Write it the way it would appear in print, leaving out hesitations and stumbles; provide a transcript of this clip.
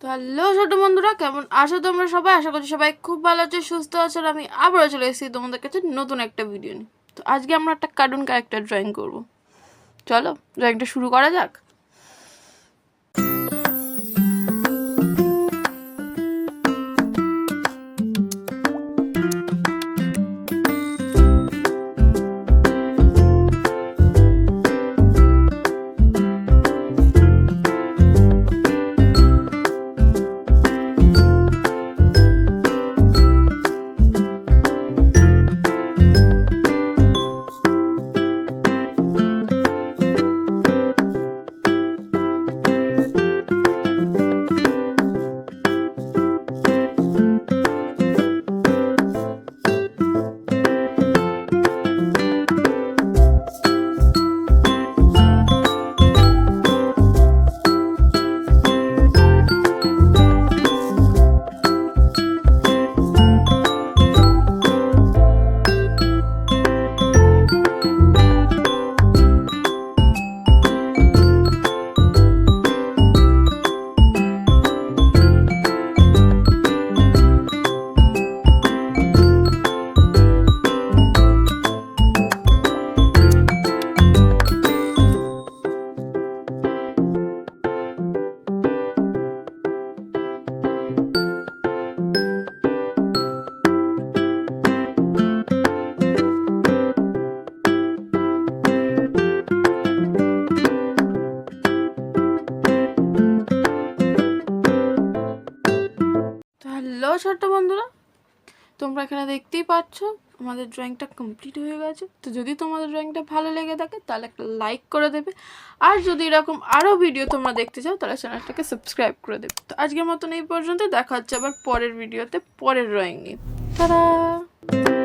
তো হ্যালো ছোট বন্ধুরা, কেমন আছো তোমরা সবাই? আশা করছি সবাই খুব ভালো আছো, সুস্থ আছো। আর আমি আবারও চলে এসেছি তোমাদের কাছে নতুন একটা ভিডিও নিয়ে। তো আজকে আমরা একটা কার্টুন ক্যারেক্টার ড্রয়িং করব। চলো ড্রয়িংটা শুরু করা যাক। হ্যালো ছোট্ট বন্ধুরা, তোমরা এখানে দেখতেই পাচ্ছ আমাদের ড্রয়িংটা কমপ্লিট হয়ে গেছে। তো যদি তোমাদের ড্রয়িংটা ভালো লেগে থাকে তাহলে একটা লাইক করে দেবে, আর যদি এরকম আরও ভিডিও তোমরা দেখতে চাও তাহলে চ্যানেলটাকে সাবস্ক্রাইব করে দেবে। তো আজকের মতন এই পর্যন্ত, দেখা হচ্ছে আবার পরের ভিডিওতে পরের ড্রয়িং নিয়ে। টাটা।